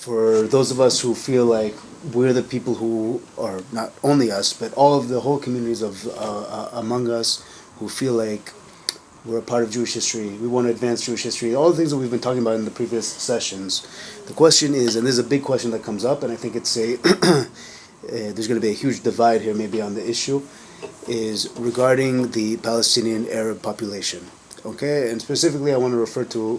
for those of us who feel like we're the people who, or not only us, but all of the whole communities of among us who feel like we're a part of Jewish history, we want to advance Jewish history, all the things that we've been talking about in the previous sessions. The question is, and this is a big question that comes up, and I think it's there's going to be a huge divide here maybe on the issue, is regarding the Palestinian Arab population. Okay, and specifically I want to refer to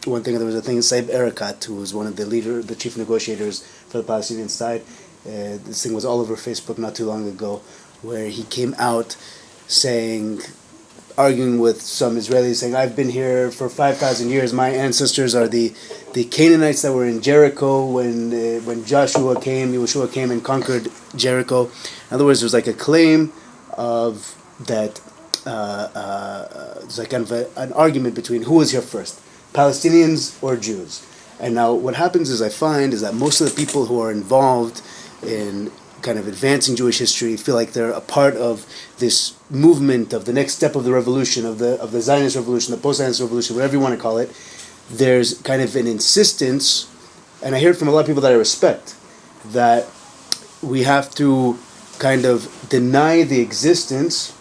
one thing. There was a thing, Saib Erekat, who was one of the chief negotiators for the Palestinian side. This thing was all over Facebook not too long ago, where he came out arguing with some Israelis, saying, I've been here for 5,000 years. My ancestors are the Canaanites that were in Jericho when Yeshua came and conquered Jericho. In other words, there's like a claim of that. It's like kind of an argument between who was here first, Palestinians or Jews. And now what happens is that most of the people who are involved in kind of advancing Jewish history feel like they're a part of this movement of the next step of the revolution, of the Zionist revolution, the post-Zionist revolution, whatever you want to call it. There's kind of an insistence, and I hear it from a lot of people that I respect, that we have to kind of deny the existence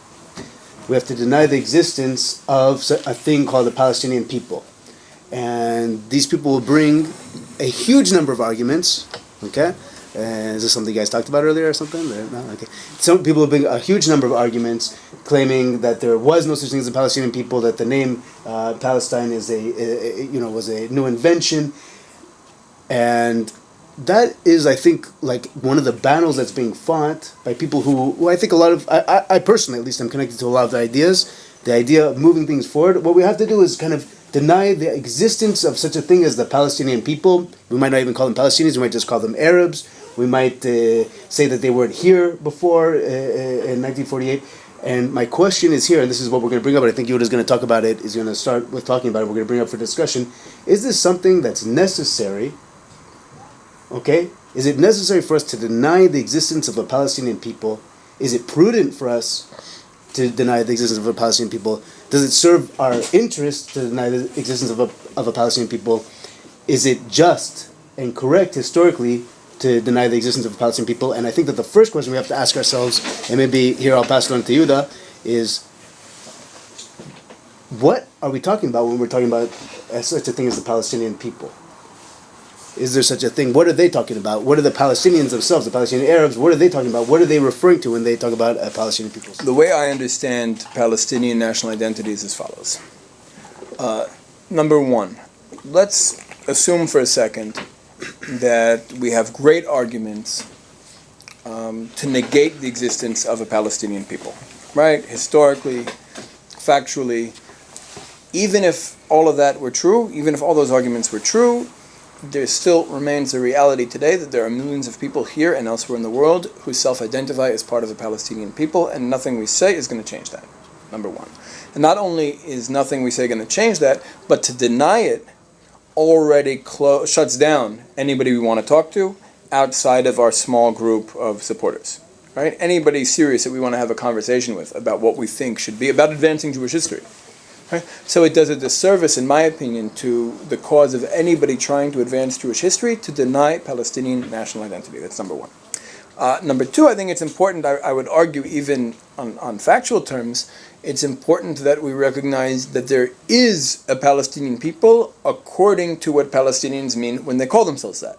of a thing called the Palestinian people. And these people will bring a huge number of arguments, okay? Is this something you guys talked about earlier or something? No? Okay. Some people will bring a huge number of arguments claiming that there was no such thing as the Palestinian people, that the name Palestine was a new invention. And that is, I think, like one of the battles that's being fought by people who I think a lot of, I personally at least, I'm connected to a lot of the idea of moving things forward. What we have to do is kind of deny the existence of such a thing as the Palestinian people. We might not even call them Palestinians, we might just call them Arabs. We might say that they weren't here before in 1948. And my question is here, and this is what we're going to bring up, and I think Yehuda is going to talk about it, is going to start with talking about it, we're going to bring up for discussion. Is this something that's necessary? Okay? Is it necessary for us to deny the existence of a Palestinian people? Is it prudent for us to deny the existence of a Palestinian people? Does it serve our interest to deny the existence of a Palestinian people? Is it just and correct historically to deny the existence of a Palestinian people? And I think that the first question we have to ask ourselves, and maybe here I'll pass it on to Yehuda, is what are we talking about when we're talking about such a thing as the Palestinian people? Is there such a thing? What are they talking about? What are the Palestinians themselves, the Palestinian Arabs, what are they talking about? What are they referring to when they talk about Palestinian people? The way I understand Palestinian national identity is as follows. Number one, let's assume for a second that we have great arguments to negate the existence of a Palestinian people, right? Historically, factually, even if all of that were true, even if all those arguments were true, there still remains a reality today that there are millions of people here and elsewhere in the world who self-identify as part of the Palestinian people, and nothing we say is going to change that, number one. And not only is nothing we say going to change that, but to deny it already shuts down anybody we want to talk to outside of our small group of supporters. Right? Anybody serious that we want to have a conversation with about what we think should be about advancing Jewish history. Right? So it does a disservice, in my opinion, to the cause of anybody trying to advance Jewish history to deny Palestinian national identity. That's number one. Number two, I think it's important, I would argue even on factual terms, it's important that we recognize that there is a Palestinian people according to what Palestinians mean when they call themselves that.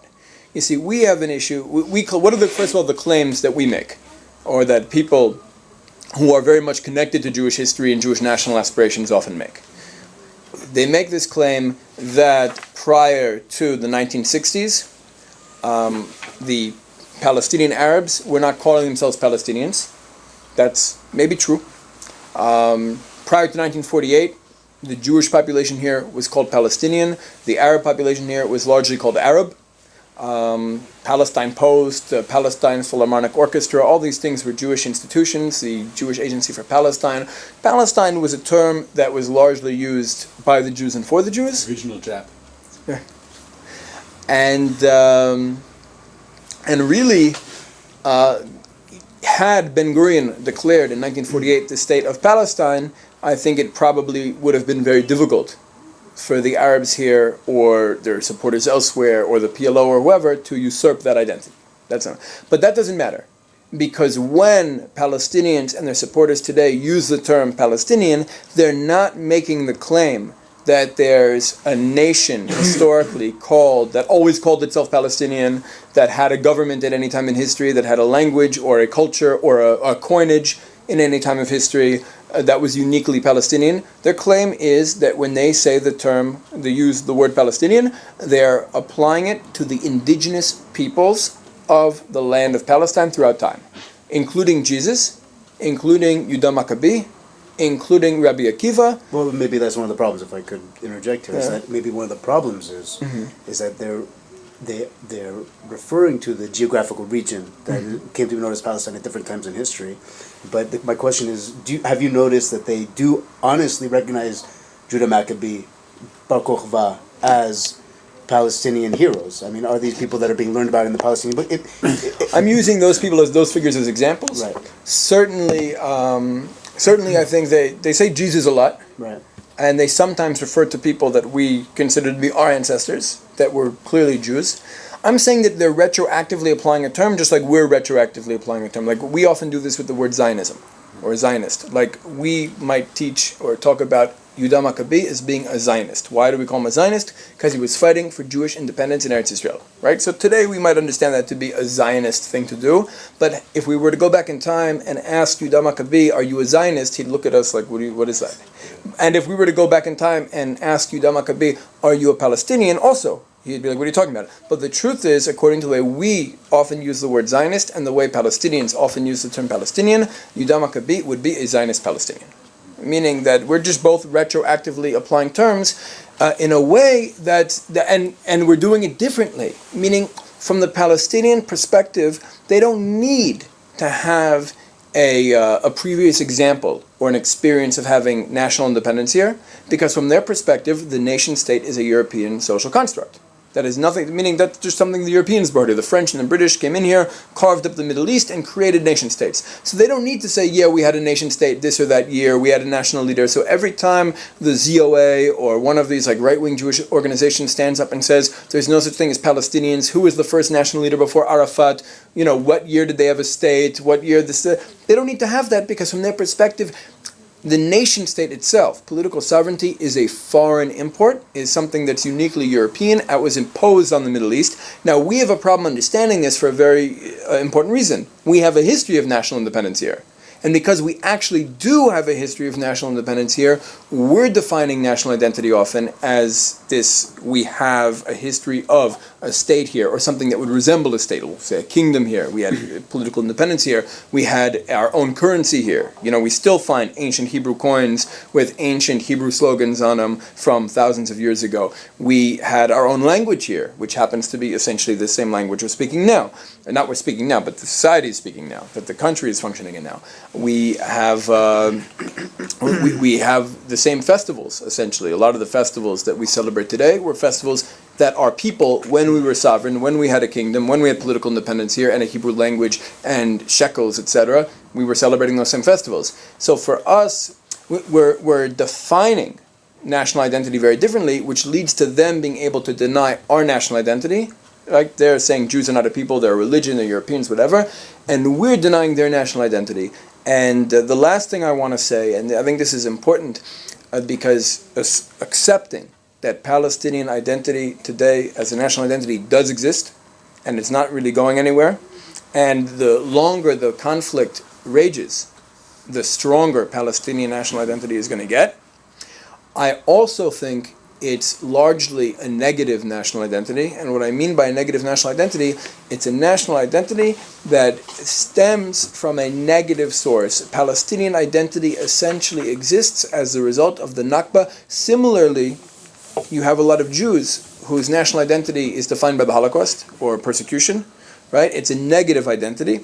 You see, we have an issue. What are first of all, the claims that we make, or that people who are very much connected to Jewish history and Jewish national aspirations often make? They make this claim that prior to the 1960s, the Palestinian Arabs were not calling themselves Palestinians. That's maybe true. Prior to 1948, the Jewish population here was called Palestinian. The Arab population here was largely called Arab. Palestine Post, Palestine Philharmonic Orchestra, all these things were Jewish institutions, the Jewish Agency for Palestine. Palestine was a term that was largely used by the Jews and for the Jews. Regional Jap. And really, had Ben-Gurion declared in 1948 the state of Palestine, I think it probably would have been very difficult for the Arabs here or their supporters elsewhere or the PLO or whoever to usurp that identity. But that doesn't matter, because when Palestinians and their supporters today use the term Palestinian, they're not making the claim that there's a nation historically that always called itself Palestinian, that had a government at any time in history, that had a language or a culture or a coinage in any time of history that was uniquely Palestinian. Their claim is that when they say they use the word Palestinian, they're applying it to the indigenous peoples of the land of Palestine throughout time, including Jesus, including Yehuda Maccabee, including Rabbi Akiva. Well, maybe that's one of the problems, if I could interject here, is that maybe one of the problems is that they're referring to the geographical region that came to be known as Palestine at different times in history. But my question is, have you noticed that they do honestly recognize Judah Maccabee, Bar Kokhba as Palestinian heroes? I mean, are these people that are being learned about in the Palestinian book? I'm using those figures as examples. Right. Certainly, I think they say Jesus a lot. Right. And they sometimes refer to people that we consider to be our ancestors, that were clearly Jews. I'm saying that they're retroactively applying a term, just like we're retroactively applying a term. Like we often do this with the word Zionism, or Zionist. Like we might teach or talk about Yehuda Maccabee as being a Zionist. Why do we call him a Zionist? Because he was fighting for Jewish independence in Eretz Israel, right? So today we might understand that to be a Zionist thing to do, but if we were to go back in time and ask Yehuda Maccabee, are you a Zionist? He'd look at us like, what is that? And if we were to go back in time and ask Yehuda Maccabee, are you a Palestinian? Also, he'd be like, what are you talking about? But the truth is, according to the way we often use the word Zionist and the way Palestinians often use the term Palestinian, Yehuda Maccabee would be a Zionist Palestinian. Meaning that we're just both retroactively applying terms in a way and we're doing it differently. Meaning, from the Palestinian perspective, they don't need to have a previous example or an experience of having national independence here, because from their perspective, the nation state is a European social construct. That is nothing, meaning that's just something the Europeans brought here. The French and the British came in here, carved up the Middle East, and created nation states. So they don't need to say, yeah, we had a nation state this or that year, we had a national leader. So every time the ZOA or one of these like right-wing Jewish organizations stands up and says, there's no such thing as Palestinians, who was the first national leader before Arafat, what year did they have a state, what year this, they don't need to have that, because from their perspective, the nation state itself, political sovereignty, is a foreign import, is something that's uniquely European. It was imposed on the Middle East. Now, we have a problem understanding this for a very important reason. We have a history of national independence here. And because we actually do have a history of national independence here, we're defining national identity often as this, we have a history of a state here, or something that would resemble a state, we'll say a kingdom here. We had political independence here. We had our own currency here. We still find ancient Hebrew coins with ancient Hebrew slogans on them from thousands of years ago. We had our own language here, which happens to be essentially the same language we're speaking now. Not we're speaking now, but the society is speaking now, that the country is functioning in now. We have we have the same festivals, essentially. A lot of the festivals that we celebrate today were festivals that our people, when we were sovereign, when we had a kingdom, when we had political independence here and a Hebrew language and shekels, etc., we were celebrating those same festivals. So for us, we're defining national identity very differently, which leads to them being able to deny our national identity. Like they're saying Jews are not a people, they're a religion, they're Europeans, whatever, and we're denying their national identity. And the last thing I want to say, and I think this is important, because accepting that Palestinian identity today as a national identity does exist, and it's not really going anywhere, and the longer the conflict rages, the stronger Palestinian national identity is going to get. I also think it's largely a negative national identity. And what I mean by a negative national identity, it's a national identity that stems from a negative source. Palestinian identity essentially exists as a result of the Nakba. Similarly, you have a lot of Jews whose national identity is defined by the Holocaust or persecution, right? It's a negative identity.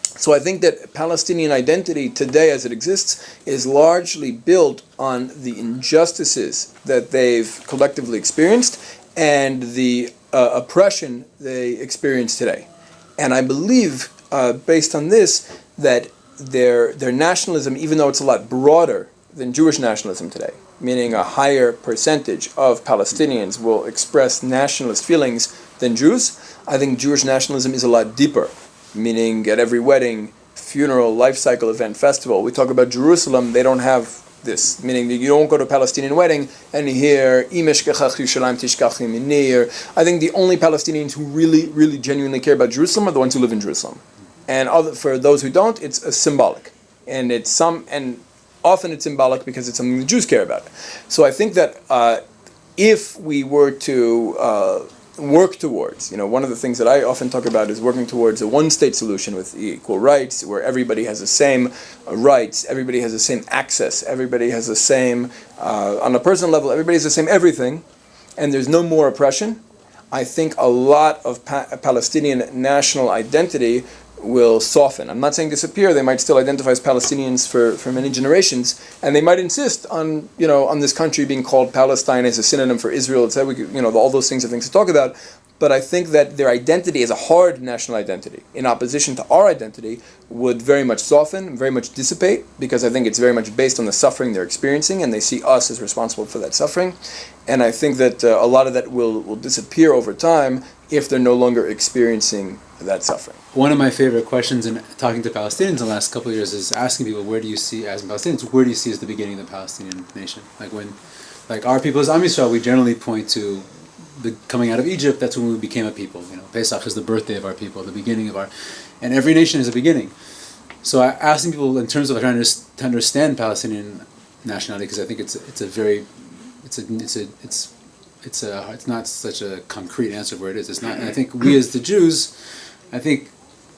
So I think that Palestinian identity today as it exists is largely built on the injustices that they've collectively experienced and the oppression they experience today. And I believe, based on this, that their nationalism, even though it's a lot broader than Jewish nationalism today, meaning a higher percentage of Palestinians will express nationalist feelings than Jews, I think Jewish nationalism is a lot deeper, meaning at every wedding, funeral, life cycle event, festival, we talk about Jerusalem, they don't have this, meaning that you don't go to a Palestinian wedding and hear Yerushalayim. I think the only Palestinians who really, really genuinely care about Jerusalem are the ones who live in Jerusalem. And for those who don't, it's symbolic. And often it's symbolic because it's something the Jews care about. So I think that if we were to work towards, one of the things that I often talk about is working towards a one-state solution with equal rights, where everybody has the same rights, everybody has the same access, everybody has the same, on a personal level, everybody has the same everything, and there's no more oppression. I think a lot of Palestinian national identity will soften. I'm not saying disappear. They might still identify as Palestinians for many generations, and they might insist on on this country being called Palestine as a synonym for Israel. Etc. All those things are things to talk about. But I think that their identity as a hard national identity, in opposition to our identity, would very much soften, very much dissipate, because I think it's very much based on the suffering they're experiencing, and they see us as responsible for that suffering. And I think that a lot of that will disappear over time if they're no longer experiencing that suffering. One of my favorite questions in talking to Palestinians in the last couple of years is asking people, where do you see, as Palestinians, where do you see as the beginning of the Palestinian nation? Like our people as Am Yisrael, we generally point to the coming out of Egypt. That's when we became a people. Pesach is the birthday of our people, the beginning of and every nation is a beginning. So asking people in terms of trying to understand Palestinian nationality, because I think it's not such a concrete answer of where it is. It's not. And I think we as the Jews, I think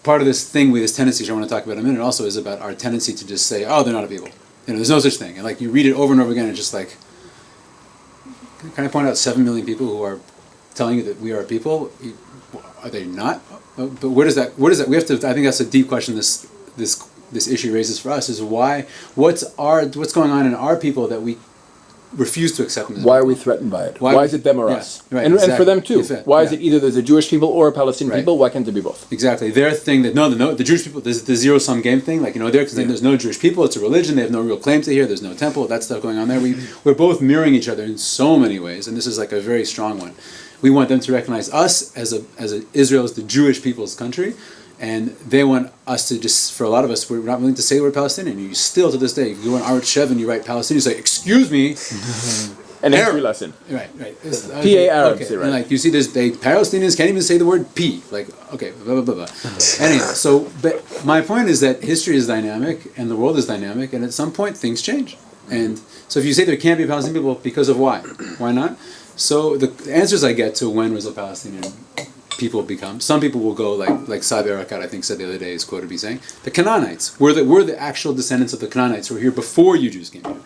part of this tendency, which I want to talk about in a minute, also is about our tendency to just say, "Oh, they're not a people." There's no such thing. And you read it over and over again, and just can I point out 7 million people who are telling you that we are a people? Are they not? But where does that? We have to. I think that's a deep question. This issue raises for us is what's going on in our people that we refuse to accept them as why are we threatened by it? Why is it them or us? Right, and exactly. for them too. Why is it either there's a Jewish people or a Palestinian people? Why can't there be both? Exactly. Their thing that the Jewish people, there's the zero-sum game thing, they're saying there's no Jewish people, it's a religion, they have no real claim to here, there's no temple, that stuff going on there. We're both mirroring each other in so many ways, and this is a very strong one. We want them to recognize us as Israel as the Jewish people's country, and they want us to just, for a lot of us, we're not willing to say we're Palestinian. You still, to this day, if you go on Art Shev and you write Palestinian, you say, excuse me. An history lesson. Right. PA Arabs, okay. right. And you see Palestinians can't even say the word P. Blah, blah, blah, blah. Anyhow, but my point is that history is dynamic and the world is dynamic, and at some point things change. And so if you say there can't be Palestinian people, because of why? Why not? So the answers I get to when was a Palestinian people become, some people will go like Saab Erekat, I think said the other day, is quoted be saying, the Canaanites. We're the actual descendants of the Canaanites who were here before you Jews came here.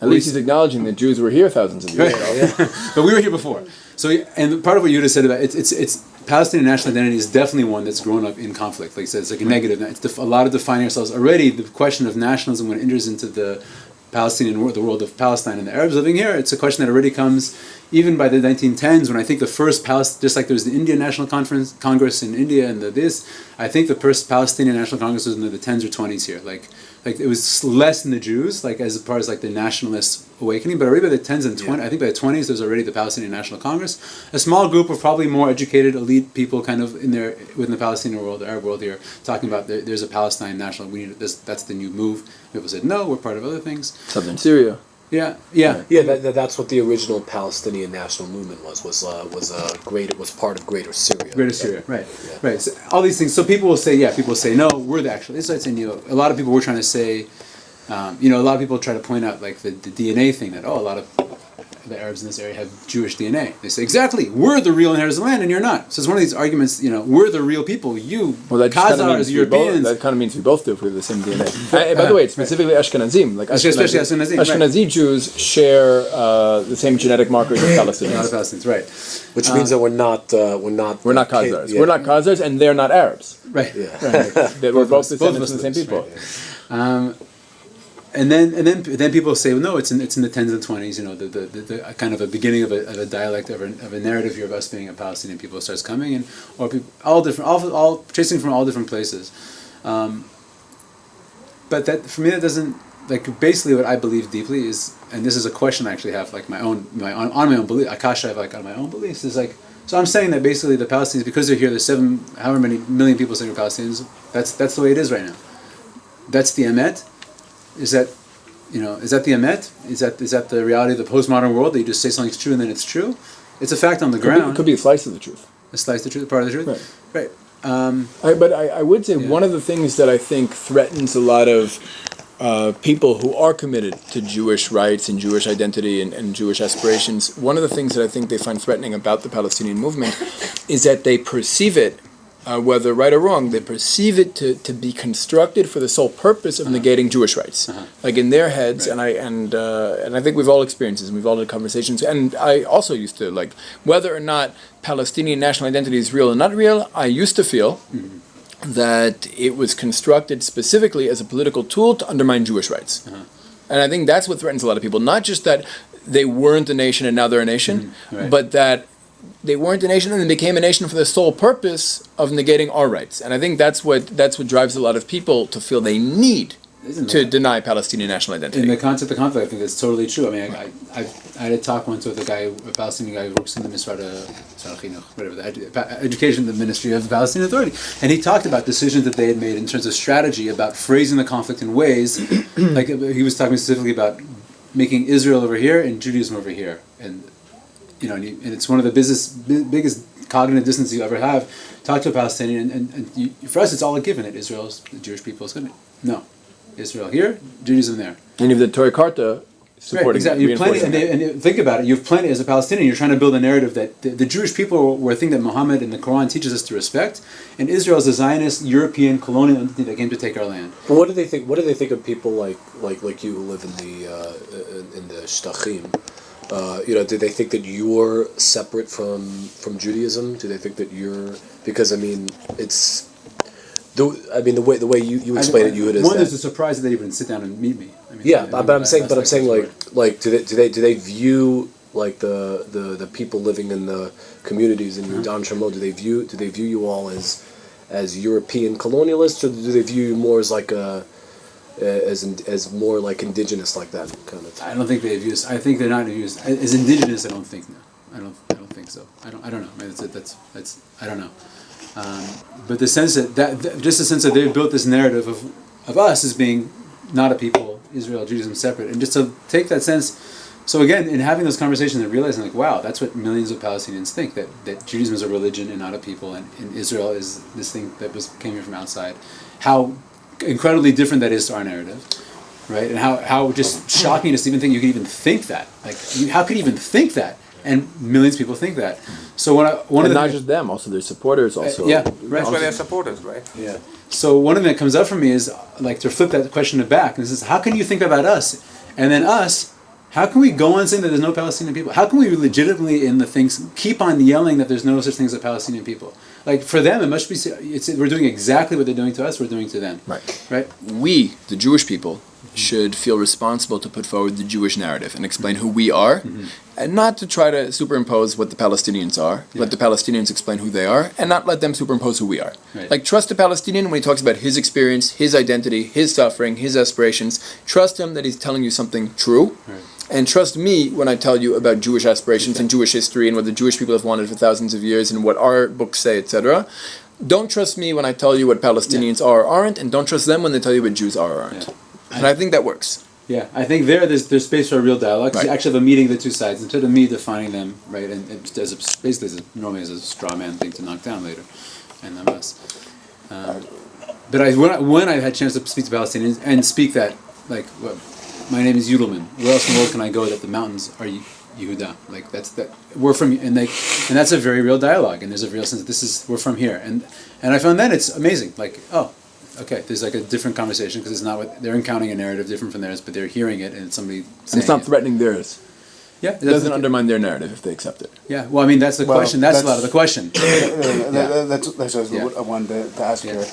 At least he's acknowledging that Jews were here thousands of years ago. Yeah. But we were here before. So, and part of what Yudah said about it's Palestinian national identity is definitely one that's grown up in conflict. Like I said, it's a negative. It's a lot of defining ourselves already. The question of nationalism, when it enters into the Palestinian world, the world of Palestine and the Arabs living here, it's a question that already comes even by the 1910s, when I think the first just like there's the Indian National Congress in India and I think the first Palestinian National Congress was in the 10s or 20s here. Like it was less than the Jews, as far as the nationalist awakening, but already by the 10s and 20s, I think by the 20s there's already the Palestinian National Congress, a small group of probably more educated elite people kind of within the Palestinian world, the Arab world here, talking about there's a Palestine national, that's the new move. People said no, we're part of other things. Southern Syria. Yeah. That's what the original Palestinian national movement was part of Greater Syria. Greater Syria, right. So all these things. So people will say no, we're the actual Israelites, and a lot of people were trying to say, a lot of people try to point out the DNA thing that a lot of the Arabs in this area have Jewish DNA. They say exactly, we're the real inheritors of the land, and you're not. So it's one of these arguments. We're the real people. Khazars, Europeans. That kind of means we both do if we have the same DNA. By the way, it's specifically Ashkenazim. Especially Ashkenazim. Ashkenazi Jews share the same genetic markers as Palestinians. Not Palestinians, right? Which means that we're not Khazars. Yeah. We're not Khazars, and they're not Arabs. Right. Yeah. We're both descendants of the same people. Right. And then people say, well, no, it's in the 10s and 20s. The kind of a beginning of a dialect of a narrative here of us being a Palestinian people starts coming, or people all tracing from all different places. But that for me that doesn't like basically what I believe deeply is, and this is a question I actually have, like on my own belief, akasha I have like on my own beliefs, is like, so I'm saying that basically the Palestinians, because they're here, there's however many million people saying they're Palestinians, that's the way it is right now. That's the emet. Is that the emet? Is that the reality of the postmodern world, that you just say something's true and then it's true? It's a fact on the ground. It could be a slice of the truth. A slice of the truth, part of the truth? Right. But I would say one of the things that I think threatens a lot of people who are committed to Jewish rights and Jewish identity and Jewish aspirations, one of the things that I think they find threatening about the Palestinian movement is that they perceive it, whether right or wrong, they perceive it to be constructed for the sole purpose of negating Jewish rights. Like in their heads, Right. and I think we've all experienced this, and we've all had conversations, and I also used to, like, whether or not Palestinian national identity is real or not real, I used to feel that it was constructed specifically as a political tool to undermine Jewish rights. And I think that's what threatens a lot of people. Not just that they weren't a nation and now they're a nation, Right. but that they weren't a nation and they became a nation for the sole purpose of negating our rights. And I think that's what drives a lot of people to feel they need to deny Palestinian national identity. In the concept of conflict, I think that's totally true. I mean, I had a talk once with a Palestinian guy who works in the education, the Ministry of the Palestinian Authority, and he talked about decisions that they had made in terms of strategy about phrasing the conflict in ways, like he was talking specifically about making Israel over here and Judaism over here, and and it's one of the biggest cognitive dissonances you ever have. Talk to a Palestinian, and for us, it's all a given that Israel's the Jewish people is good. No. Israel here, Judaism there. And you have the Torah Karta supporting, right, exactly. You've plenty, and think about it. You've plenty as a Palestinian. You're trying to build a narrative that the Jewish people were a thing that Muhammad and the Quran teaches us to respect, and Israel is a Zionist European colonial entity that came to take our land. But what do they think? What do they think of people like you who live in the Shtachim? Do they think that you're separate from Judaism? Do they think that you're, because I mean it's. The way you explain it, you it is one. There's a surprise that they even sit down and meet me. I mean, but I'm saying like do they view like the people living in the communities in Yudan Shamo, do they view you all as European colonialists, or do they view you more as like as more like indigenous, like that kind of thing? I don't think they view us. I think they're not viewed as indigenous. I don't think. No, I don't think so. I don't know. I mean, that's I don't know. But the sense just the sense that they've built this narrative of us as being not a people, Israel, Judaism separate, and just to take that sense. So again, in having those conversations and realizing, like, wow, that's what millions of Palestinians think, that Judaism is a religion and not a people, and Israel is this thing that came here from outside. How incredibly different that is to our narrative, right? And how just shocking it is to even think you could even think that. Like, how could you even think that? And millions of people think that. So not just them, also their supporters, also. Right. That's why they're supporters, right? Yeah. So one of them that comes up for me is like to flip that question back, and says, how can you think about us? And then us, how can we go on saying that there's no Palestinian people? How can we legitimately in the things keep on yelling that there's no such thing as a Palestinian people? Like for them, it must be. We're doing exactly what they're doing to us. We're doing to them. Right. We, the Jewish people, should feel responsible to put forward the Jewish narrative and explain who we are, and not to try to superimpose what the Palestinians are. Let the Palestinians explain who they are, and not let them superimpose who we are. Right. Like, trust the Palestinian when he talks about his experience, his identity, his suffering, his aspirations. Trust him that he's telling you something true. Right. And trust me when I tell you about Jewish aspirations and Jewish history and what the Jewish people have wanted for thousands of years and what our books say, etc. Don't trust me when I tell you what Palestinians are or aren't, and don't trust them when they tell you what Jews are or aren't. Yeah. And I think that works. Yeah, I think there's space for a real dialogue. Right. You actually have a meeting of the two sides instead of me defining them, right? And normally as a straw man thing to knock down later, and then us. But when I had a chance to speak to Palestinians and speak that, like, well, my name is Yudelman. Where else in the world can I go that the mountains are Yehuda? Like we're from, and that's a very real dialogue, and there's a real sense that we're from here, and I found that it's amazing. Like, oh. Okay, there's like a different conversation because it's not what they're encountering a narrative different from theirs, but they're hearing it and it's somebody saying And it's not threatening theirs. Yeah, It doesn't undermine their narrative if they accept it. Yeah, well, I mean that's the question. That's a lot of the question. That's what I wanted to ask here,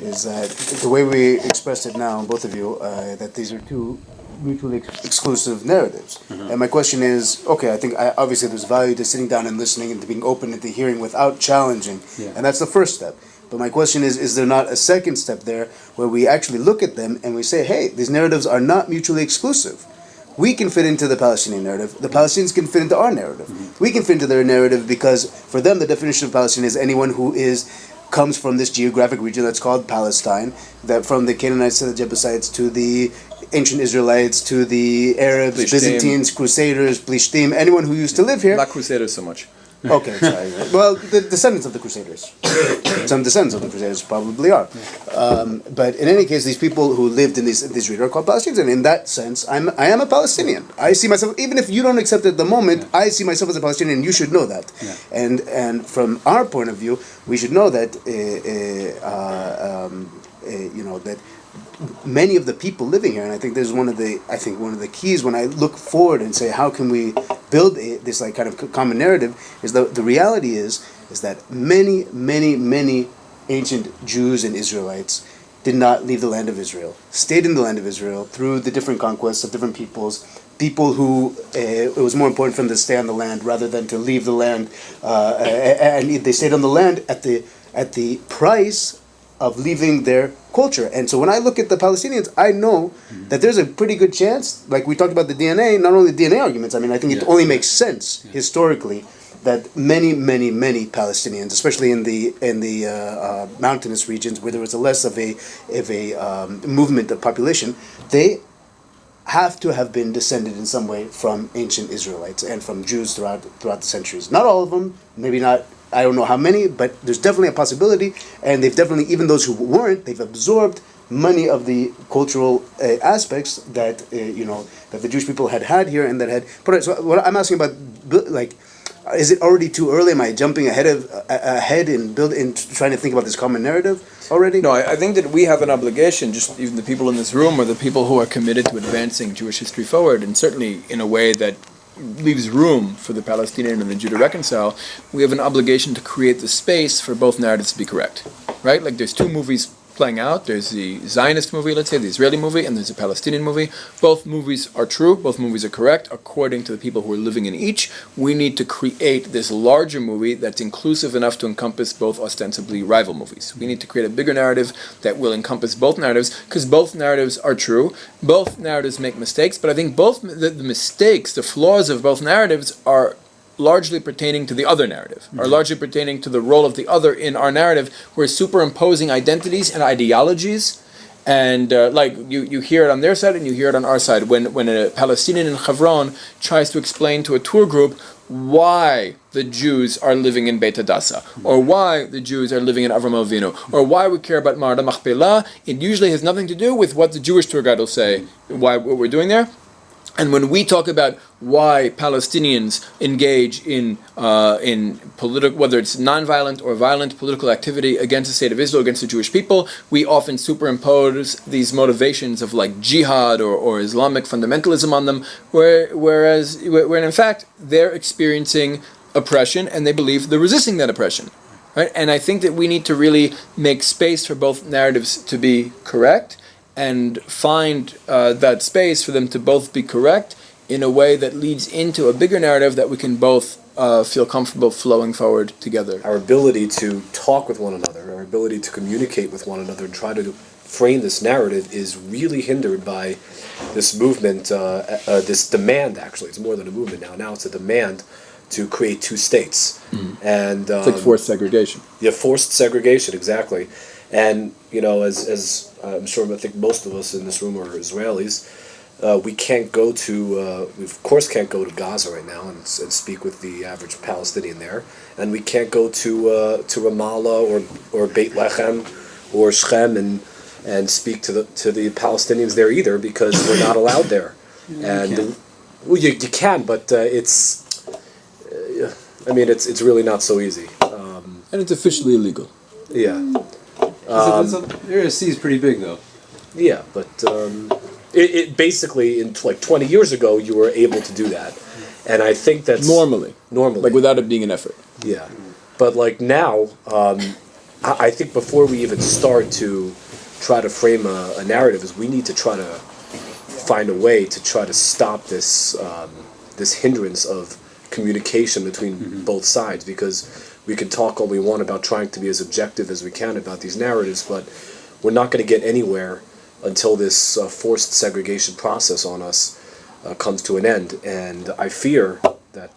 is that the way we expressed it now, both of you, that these are two mutually exclusive narratives. And my question is, okay, I think obviously there's value to sitting down and listening and to being open and to hearing without challenging, and that's the first step. But my question is there not a second step there where we actually look at them and we say, hey, these narratives are not mutually exclusive. We can fit into the Palestinian narrative. The Palestinians can fit into our narrative. We can fit into their narrative because for them the definition of Palestinian is anyone who comes from this geographic region that's called Palestine, that from the Canaanites to the Jebusites to the ancient Israelites to the Arabs, Plishtim. Byzantines, Crusaders, Plishtim, anyone who used to live here. Not Crusaders so much. Okay, sorry. Well, the descendants of the Crusaders. Some descendants of the Crusaders probably are. But in any case, these people who lived in this region are called Palestinians, and in that sense, I am a Palestinian. I see myself, even if you don't accept it at the moment, I see myself as a Palestinian, and you should know that. Yeah. And from our point of view, we should know that that many of the people living here, and I think there's one of the keys when I look forward and say how can we build this like kind of common narrative, is the reality is that many ancient Jews and Israelites did not leave the land of Israel, stayed in the land of Israel through the different conquests of different people who it was more important for them to stay on the land rather than to leave the land, and they stayed on the land at the price of leaving their culture. And so when I look at the Palestinians, I know that there's a pretty good chance, like we talked about the DNA, not only DNA arguments, I mean, I think it only makes sense historically that many Palestinians, especially in the mountainous regions where there was less of a movement of population, they have to have been descended in some way from ancient Israelites and from Jews throughout the centuries. Not all of them, maybe not, I don't know how many, but there's definitely a possibility, and they've definitely, even those who weren't, they've absorbed many of the cultural aspects that that the Jewish people had here and that had put it. So what I'm asking about, like, is it already too early? Am I jumping ahead in trying to think about this common narrative already? No, I think that we have an obligation, just even the people in this room or the people who are committed to advancing Jewish history forward, and certainly in a way that leaves room for the Palestinian and the Jew to reconcile, we have an obligation to create the space for both narratives to be correct, right? Like there's two movies playing out. There's the Zionist movie, let's say, the Israeli movie, and there's a Palestinian movie. Both movies are true. Both movies are correct according to the people who are living in each. We need to create this larger movie that's inclusive enough to encompass both ostensibly rival movies. We need to create a bigger narrative that will encompass both narratives, because both narratives are true. Both narratives make mistakes, but I think both the mistakes, the flaws of both narratives are largely pertaining to the other narrative, are largely pertaining to the role of the other in our narrative. We're superimposing identities and ideologies, and like you hear it on their side and you hear it on our side. When a Palestinian in Hebron tries to explain to a tour group why the Jews are living in Beit Hadassah, or why the Jews are living in Avram Avinu, or why we care about Ma'arat Machpelah, it usually has nothing to do with what the Jewish tour guide will say, what we're doing there. And when we talk about why Palestinians engage in political, whether it's nonviolent or violent political activity against the state of Israel, against the Jewish people, we often superimpose these motivations of like jihad or Islamic fundamentalism on them, whereas in fact they're experiencing oppression and they believe they're resisting that oppression, right? And I think that we need to really make space for both narratives to be correct, and find that space for them to both be correct in a way that leads into a bigger narrative that we can both feel comfortable flowing forward together. Our ability to talk with one another, our ability to communicate with one another and try to frame this narrative is really hindered by this movement, this demand, actually. It's more than a movement now. Now it's a demand to create two states. And It's like forced segregation. Yeah, forced segregation, exactly. And, as I'm sure, I think most of us in this room are Israelis, we can't go to, we of course can't go to Gaza right now and speak with the average Palestinian there. And we can't go to Ramallah or Beit Lechem or Shechem and speak to the Palestinians there either, because we're not allowed there. You can, but it's really not so easy. And it's officially illegal. Yeah. The Area C is pretty big, though. Yeah, but it basically, in 20 years ago, you were able to do that. And I think that's... Normally. Like without it being an effort. Yeah. But like now, I think before we even start to try to frame a narrative, is we need to try to find a way to try to stop this this hindrance of communication between both sides, because we can talk all we want about trying to be as objective as we can about these narratives, but we're not going to get anywhere until this forced segregation process on us comes to an end. And I fear that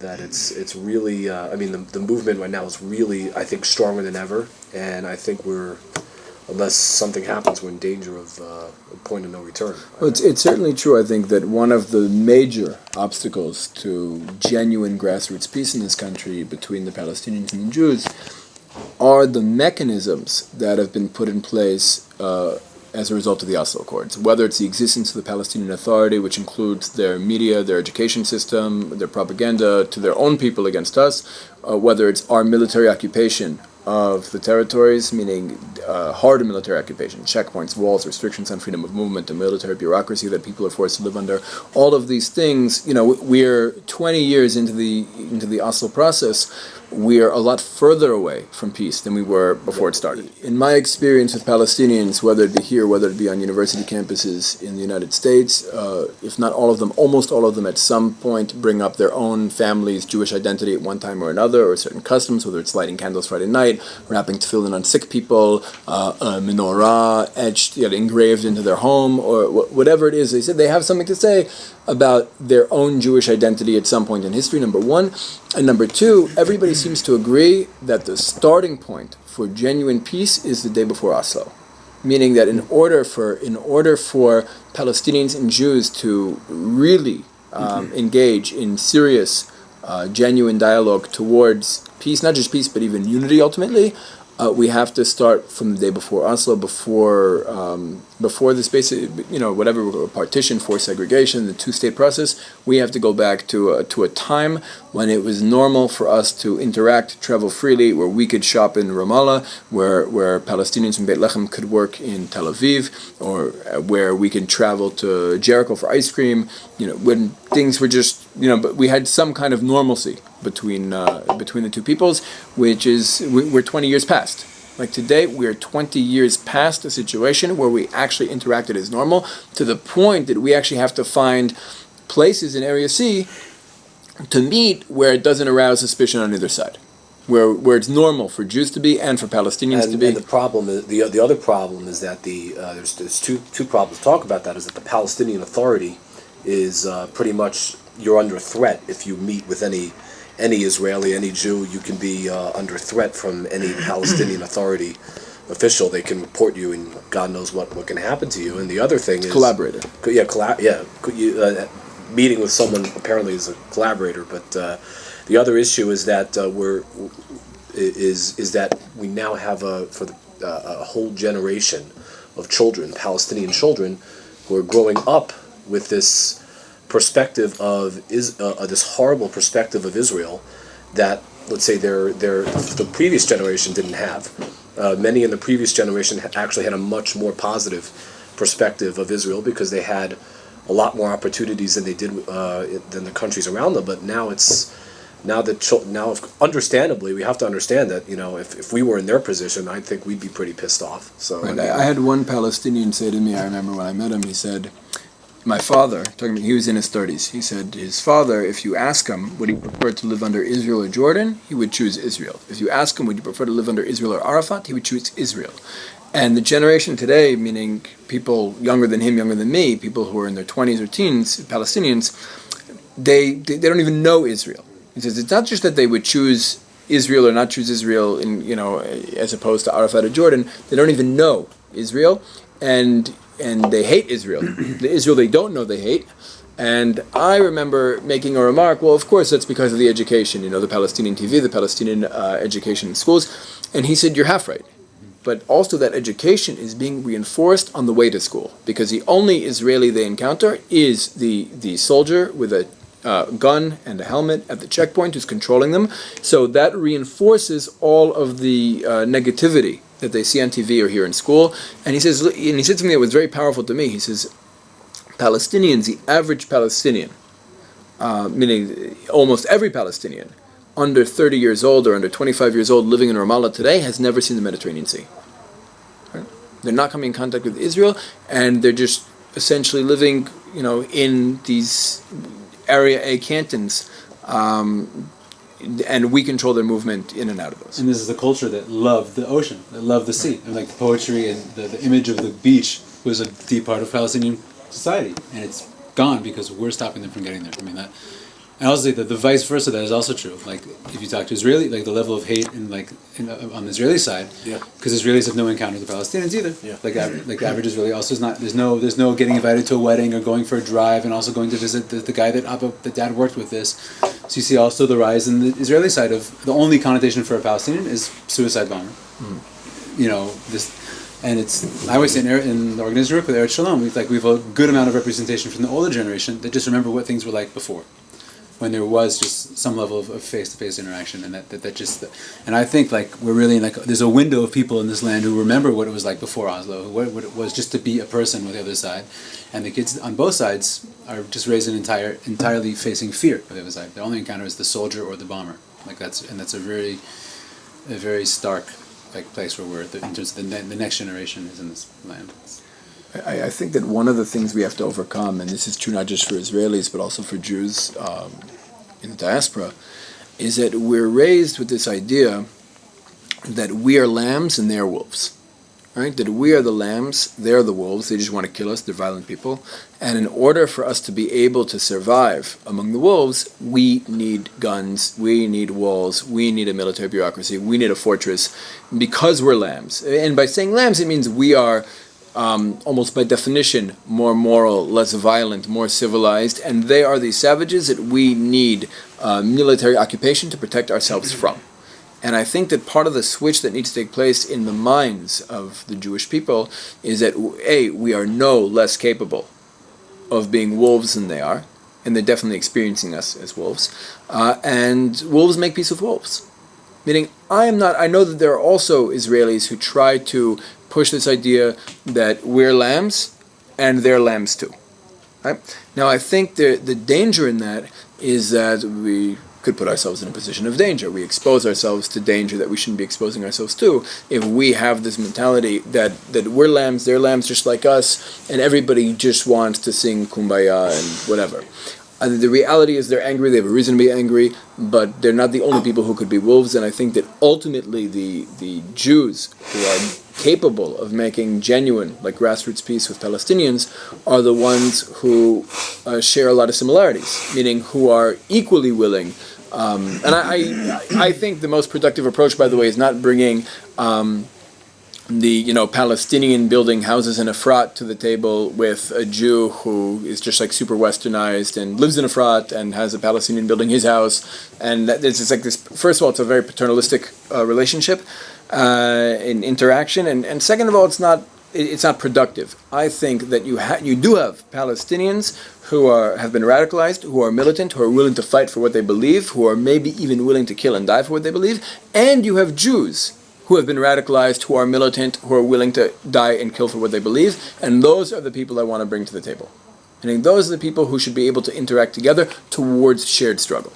that it's really I mean the movement right now is really, I think, stronger than ever, and I think unless something happens, we're in danger of a point of no return. Well, it's certainly true, I think, that one of the major obstacles to genuine grassroots peace in this country between the Palestinians and the Jews are the mechanisms that have been put in place as a result of the Oslo Accords. Whether it's the existence of the Palestinian Authority, which includes their media, their education system, their propaganda to their own people against us, whether it's our military occupation of the territories, meaning hard military occupation, checkpoints, walls, restrictions on freedom of movement, the military bureaucracy that people are forced to live under. All of these things, we're 20 years into the Oslo process. We're a lot further away from peace than we were before it started. In my experience with Palestinians, whether it be here, whether it be on university campuses in the United States, if not all of them, almost all of them at some point bring up their own family's Jewish identity at one time or another, or certain customs, whether it's lighting candles Friday night, wrapping tefillin on sick people, a menorah etched, engraved into their home, or whatever it is. They said they have something to say about their own Jewish identity at some point in history, number one. And number two, everybody seems to agree that the starting point for genuine peace is the day before Oslo. Meaning that in order for Palestinians and Jews to really engage in serious, genuine dialogue towards peace, not just peace, but even unity ultimately, we have to start from the day before Oslo, before this basic, whatever partition, forced segregation, the two-state process. We have to go back to a time when it was normal for us to interact, travel freely, where we could shop in Ramallah, where Palestinians in Beit Lechem could work in Tel Aviv, or where we could travel to Jericho for ice cream. When things were just, but we had some kind of normalcy between the two peoples, which is we're 20 years past. Like today, we're 20 years past a situation where we actually interacted as normal, to the point that we actually have to find places in Area C to meet where it doesn't arouse suspicion on either side, where it's normal for Jews to be and for Palestinians to be. And the problem is, the other problem is that there's two problems to talk about. That is that the Palestinian Authority is pretty much, you're under threat if you meet with any Israeli, any Jew. You can be under threat from any Palestinian Authority official. They can report you, and God knows what can happen to you. And the other thing is collaborator. Meeting with someone apparently is a collaborator. But the other issue is that that we now have a whole generation of children, Palestinian children, who are growing up with this perspective of this horrible perspective of Israel that, let's say, the previous generation didn't have. Many in the previous generation actually had a much more positive perspective of Israel because they had a lot more opportunities than they did than the countries around them. But now understandably, we have to understand that if we were in their position, I think we'd be pretty pissed off. So right. I had one Palestinian say to me, I remember when I met him, he said, my father, he was in his 30s, he said his father, if you ask him, would he prefer to live under Israel or Jordan, he would choose Israel. If you ask him, would you prefer to live under Israel or Arafat, he would choose Israel. And the generation today, meaning people younger than him, younger than me, people who are in their 20s or teens, Palestinians, they don't even know Israel. He says it's not just that they would choose Israel or not choose Israel, as opposed to Arafat or Jordan. They don't even know Israel, and they hate Israel. The Israel they don't know they hate. And I remember making a remark, well, of course, that's because of the education, the Palestinian TV, the Palestinian education in schools. And he said, you're half right. But also that education is being reinforced on the way to school, because the only Israeli they encounter is the soldier with a gun and a helmet at the checkpoint who's controlling them. So that reinforces all of the negativity that they see on TV or here in school. And he said something that was very powerful to me. He says, Palestinians, the average Palestinian, meaning almost every Palestinian, under 30 years old or under 25 years old living in Ramallah today, has never seen the Mediterranean Sea. Right? They're not coming in contact with Israel, and they're just essentially living, in these Area A cantons, and we control their movement in and out of those. And this is a culture that loved the ocean, that loved the sea. And like poetry and the image of the beach was a deep part of Palestinian society. And it's gone because we're stopping them from getting there. I mean, that. And I also say that the vice versa, that is also true. Like, if you talk to Israeli, like the level of hate on the Israeli side, because Israelis have no encounter with the Palestinians either. Yeah. Like the average Israeli also is not. There's no getting invited to a wedding or going for a drive and also going to visit the guy that Dad worked with this. So you see also the rise in the Israeli side of the only connotation for a Palestinian is suicide bomber. You know this. And I always say in the organization work with Eretz Shalom, we have a good amount of representation from the older generation that just remember what things were like before, when there was just some level of face-to-face interaction, and that just, and I think like we're really like there's a window of people in this land who remember what it was like before Oslo, what it was just to be a person with the other side, and the kids on both sides are just raised entirely facing fear of the other side. Their only encounter is the soldier or the bomber, that's a very stark like place where we're in terms of the next generation is in this land. I think that one of the things we have to overcome, and this is true not just for Israelis but also for Jews in the diaspora, is that we're raised with this idea that we are lambs and they are wolves. Right? That we are the lambs, they're the wolves, they just want to kill us, they're violent people. And in order for us to be able to survive among the wolves, we need guns, we need walls, we need a military bureaucracy, we need a fortress, because we're lambs. And by saying lambs, it means we are almost by definition more moral, less violent, more civilized, and they are these savages that we need military occupation to protect ourselves from. And I think that part of the switch that needs to take place in the minds of the Jewish people is that, A, we are no less capable of being wolves than they are, and they're definitely experiencing us as wolves, and wolves make peace with wolves. Meaning, I know that there are also Israelis who try to push this idea that we're lambs and they're lambs too. Right? Now, I think the danger in that is that we could put ourselves in a position of danger. We expose ourselves to danger that we shouldn't be exposing ourselves to if we have this mentality that we're lambs, they're lambs just like us, and everybody just wants to sing Kumbaya and whatever. The reality is they're angry, they have a reason to be angry, but they're not the only people who could be wolves, and I think that ultimately the Jews who are capable of making genuine, like grassroots peace with Palestinians are the ones who share a lot of similarities, meaning who are equally willing. And I think the most productive approach, by the way, is not bringing the Palestinian building houses in Efrat to the table with a Jew who is just like super westernized and lives in Efrat and has a Palestinian building his house, and it's just like this. First of all, it's a very paternalistic relationship in interaction, and second of all, it's not productive. I think that you do have Palestinians who have been radicalized, who are militant, who are willing to fight for what they believe, who are maybe even willing to kill and die for what they believe, and you have Jews who have been radicalized, who are militant, who are willing to die and kill for what they believe, and those are the people I want to bring to the table. I think those are the people who should be able to interact together towards shared struggle.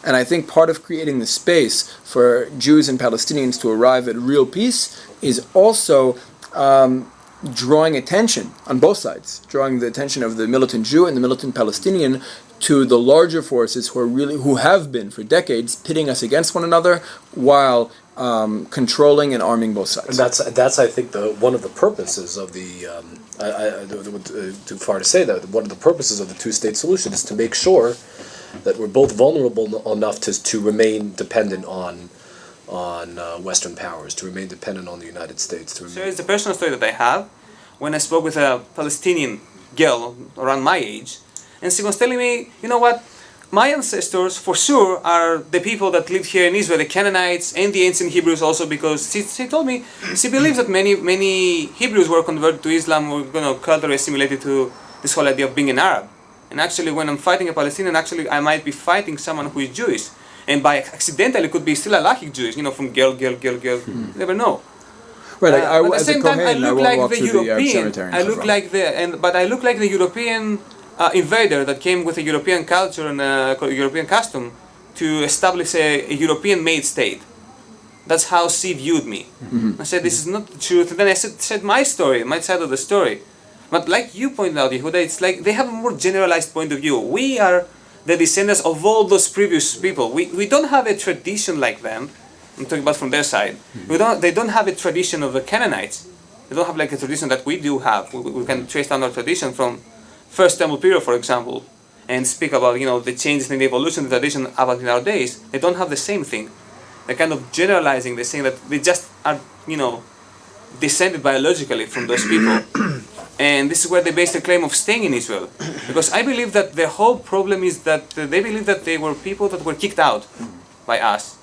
And I think part of creating the space for Jews and Palestinians to arrive at real peace is also drawing attention on both sides, drawing the attention of the militant Jew and the militant Palestinian to the larger forces who have been for decades pitting us against one another while controlling and arming both sides. And that's I think one of the purposes of the too far to say that one of the purposes of the two-state solution is to make sure that we're both vulnerable enough to remain dependent on Western powers, to remain dependent on the United States. So it's a personal story that I have when I spoke with a Palestinian girl around my age, and she was telling me, you know what, my ancestors for sure are the people that lived here in Israel, the Canaanites and the ancient Hebrews also, because she told me she believes that many Hebrews were converted to Islam, were culturally assimilated to this whole idea of being an Arab. And actually when I'm fighting a Palestinian, actually I might be fighting someone who is Jewish. And by accidentally could be still a Lahik Jewish, from girl, you never know. Right. But at the same time, I look like the European. But I look like the European invader that came with a European culture and a European custom to establish a European-made state. That's how she viewed me. I said, this is not the truth. And then I said my story, my side of the story. But like you pointed out, Yehuda, it's like they have a more generalized point of view. We are the descendants of all those previous people. We don't have a tradition like them. I'm talking about from their side. They don't have a tradition of the Canaanites. They don't have like a tradition that we do have. We can trace down our tradition from First Temple period, for example, and speak about the changes in the evolution of the tradition about in our days. They don't have the same thing. They're kind of generalizing. They're saying that they just are descended biologically from those people. And this is where they base the claim of staying in Israel. Because I believe that the whole problem is that they believe that they were people that were kicked out by us.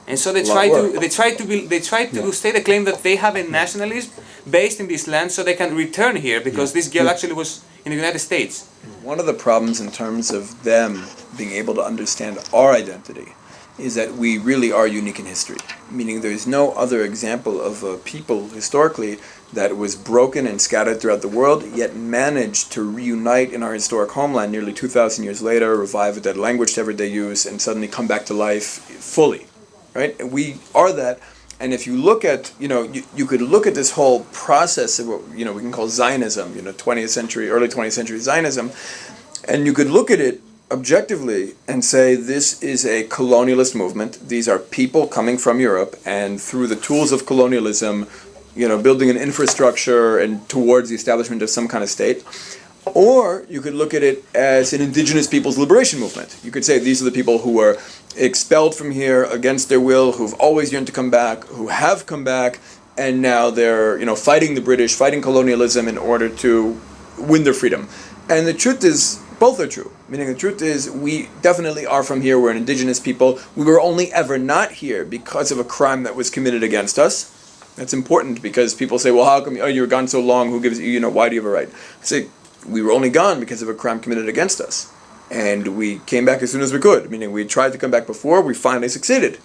And so they try to state the claim that they have a nationalism based in this land so they can return here because this girl actually was in the United States. One of the problems in terms of them being able to understand our identity is that we really are unique in history. Meaning there's no other example of a people historically that was broken and scattered throughout the world, yet managed to reunite in our historic homeland nearly 2,000 years later, revive a dead language to everyday use, and suddenly come back to life fully. Right? And we are that. And if you look at, you could look at this whole process of what, we can call Zionism, 20th century, early 20th century Zionism, and you could look at it objectively and say this is a colonialist movement. These are people coming from Europe and through the tools of colonialism, building an infrastructure and towards the establishment of some kind of state. Or you could look at it as an indigenous people's liberation movement. You could say these are the people who were expelled from here against their will, who've always yearned to come back, who have come back, and now they're fighting the British, fighting colonialism in order to win their freedom. And the truth is, both are true. Meaning the truth is, we definitely are from here, we're an indigenous people. We were only ever not here because of a crime that was committed against us. That's important because people say, well, how come you were gone so long, who gives you, why do you have a right? I say, we were only gone because of a crime committed against us. And we came back as soon as we could, meaning we tried to come back before, we finally succeeded.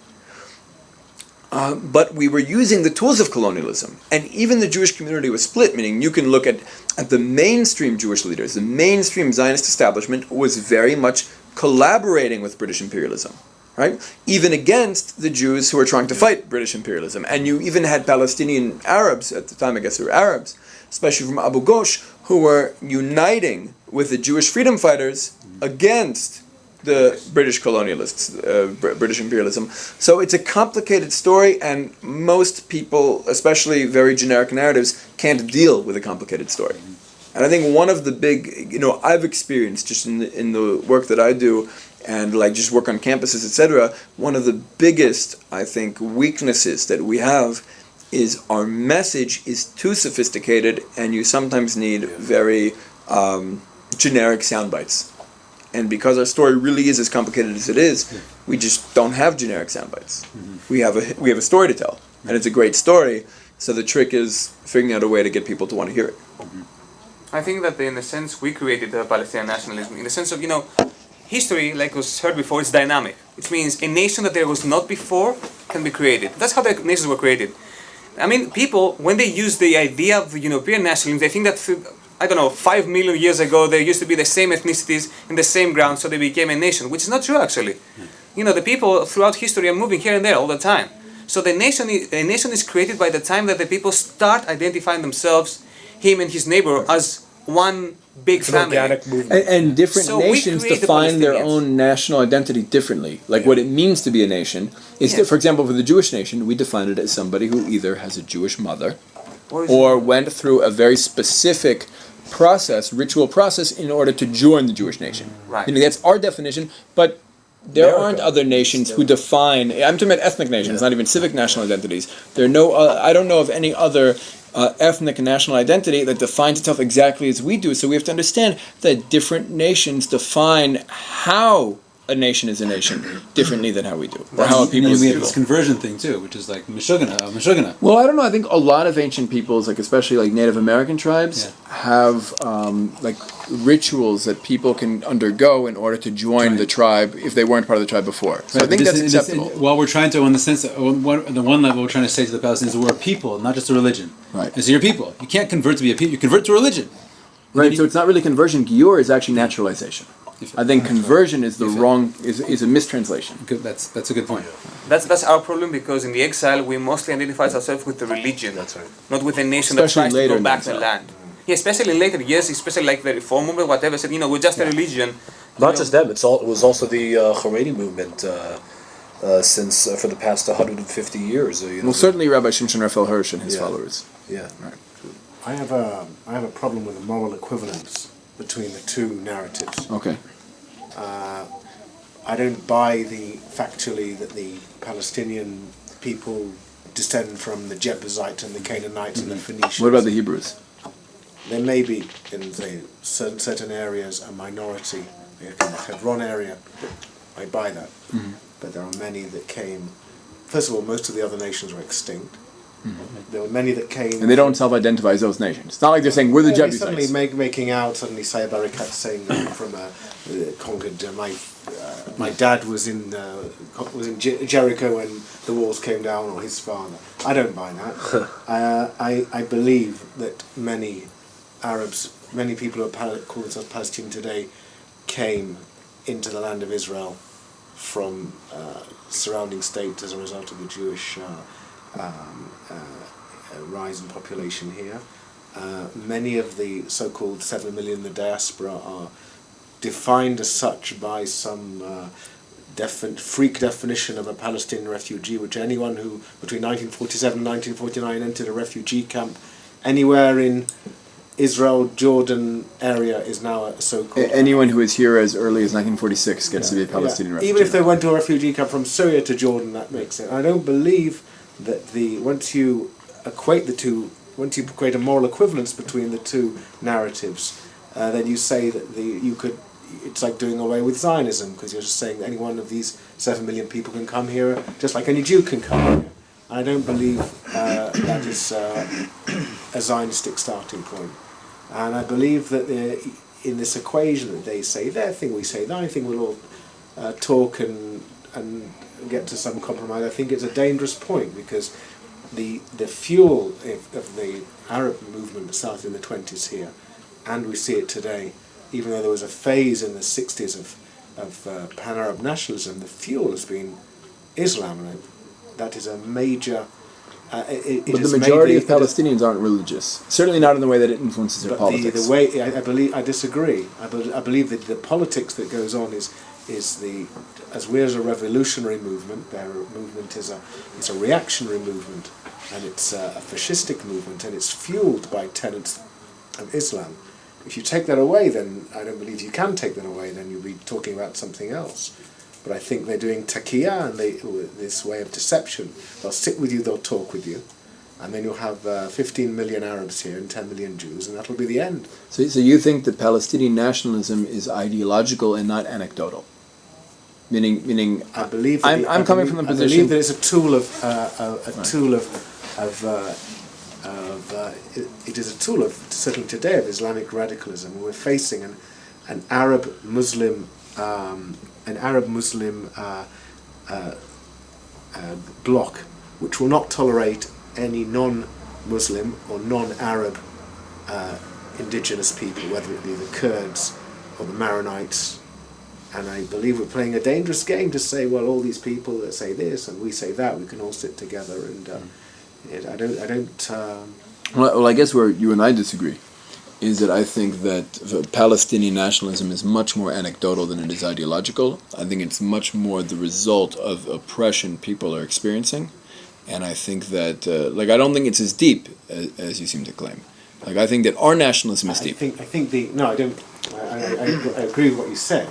But we were using the tools of colonialism. And even the Jewish community was split, meaning you can look at the mainstream Jewish leaders. The mainstream Zionist establishment was very much collaborating with British imperialism, right? Even against the Jews who were trying to fight British imperialism. And you even had Palestinian Arabs, at the time I guess they were Arabs, especially from Abu Ghosh, who were uniting with the Jewish freedom fighters against the British colonialists, British imperialism. So it's a complicated story, and most people, especially very generic narratives, can't deal with a complicated story. And I think one of the big, I've experienced just in the work that I do, and like just work on campuses, etc., one of the biggest, I think, weaknesses that we have is our message is too sophisticated, and you sometimes need very generic sound bites. And because our story really is as complicated as it is, we just don't have generic sound bites. We have a story to tell, and it's a great story. So the trick is figuring out a way to get people to want to hear it. I think that in a sense we created Palestinian nationalism in the sense of history, like was heard before, is dynamic. It means a nation that there was not before can be created. That's how the nations were created. I mean, people, when they use the idea of European nationalism, they think that, 5 million years ago, there used to be the same ethnicities in the same ground, so they became a nation, which is not true, actually. The people throughout history are moving here and there all the time. So a nation is created by the time that the people start identifying themselves, him and his neighbor, as one big family. Organic movement. And different nations define their own national identity differently. Like what it means to be a nation is, for example, for the Jewish nation, we define it as somebody who either has a Jewish mother or went through a very specific ritual process in order to join the Jewish nation. Right. That's our definition, but there aren't other nations who define. I'm talking about ethnic nations, not even civic national identities. There are no. I don't know of any other ethnic and national identity that defines itself exactly as we do. So we have to understand that different nations define how a nation is a nation differently than how we do, or how a people is. We have this conversion thing too, which is like Meshuggah. Well, I don't know. I think a lot of ancient peoples, like especially like Native American tribes, have like rituals that people can undergo in order to join the tribe if they weren't part of the tribe before. So I think that's acceptable. While we're trying to, in the sense, the one level, we're trying to say to the Palestinians, we're a people, not just a religion. Right. And so you're people. You can't convert to be a people. You convert to a religion. Right. So it's not really conversion. Giur is actually naturalization. I think conversion is is a mistranslation. Good, that's a good point. That's our problem, because in the exile we mostly identify ourselves with the religion. That's right. Not with a nation Especially that tries to later go in back to exile. the land. especially in later years, especially like the Reform movement, whatever, said, we're just a religion. Not just them. It was also the Haredi movement since for the past 150 years. Well, certainly Rabbi Shimshon Raphael Hirsch and his followers. Yeah. Right. I have a problem with the moral equivalence between the two narratives. Okay. I don't buy factually that the Palestinian people descend from the Jebusites and the Canaanites and the Phoenicians. What about the Hebrews? There may be in certain areas a minority, like in the Hebron area. I buy that, but there are many that came. First of all, most of the other nations were extinct. There were many that came, And they don't self-identify as those nations. It's not like they're saying we're the Jebusites. Suddenly making out. Suddenly, say a Barakat saying from conquered. My dad was in Jericho when the walls came down, or his father. I don't buy that. I believe that many Arabs, many people who call themselves Palestinian today, came into the land of Israel from surrounding states as a result of the Jewish rise in population here. Many of the so-called 7 million in the diaspora are defined as such by some freak definition of a Palestinian refugee, which anyone who between 1947 and 1949 entered a refugee camp anywhere in Israel, Jordan area is now a so-called... Anyone who is here as early as 1946 gets to be a Palestinian refugee. Even if they went to a refugee camp from Syria to Jordan, that makes it. I don't believe that once you equate the two, once you create a moral equivalence between the two narratives, then you say that it's like doing away with Zionism, because you're just saying that any one of these 7 million people can come here, just like any Jew can come here. I don't believe that is a Zionistic starting point. And I believe that in this equation that they say their thing, we say their thing, we'll all talk and get to some compromise. I think it's a dangerous point, because the fuel of the Arab movement that started in the 20s here, and we see it today, even though there was a phase in the 60s of pan-Arab nationalism, the fuel has been Islam, and that is a major... but the majority of Palestinians aren't religious. Certainly not in the way that it influences their politics. The way I disagree. I believe that the politics that goes on is as we're as a revolutionary movement, their movement is a reactionary movement, and it's a fascistic movement, and it's fueled by tenets of Islam. If you take that away, then I don't believe you can take that away. Then you'll be talking about something else. But I think they're doing taqiyya, and this way of deception. They'll sit with you, they'll talk with you, and then you'll have 15 million Arabs here and 10 million Jews, and that'll be the end. So you think that Palestinian nationalism is ideological and not anecdotal? Meaning, I believe. I'm coming from the position. I believe that it's a tool it is a tool of, certainly today, of Islamic radicalism. We're facing an Arab Muslim bloc which will not tolerate any non-Muslim or non-Arab indigenous people, whether it be the Kurds or the Maronites. And I believe we're playing a dangerous game to say, well, all these people that say this and we say that, we can all sit together. And I don't. Well, I guess where you and I disagree is that I think that the Palestinian nationalism is much more anecdotal than it is ideological. I think it's much more the result of oppression people are experiencing, and I think that I don't think it's as deep as you seem to claim. I think that our nationalism is deep. I don't. I agree with what you said.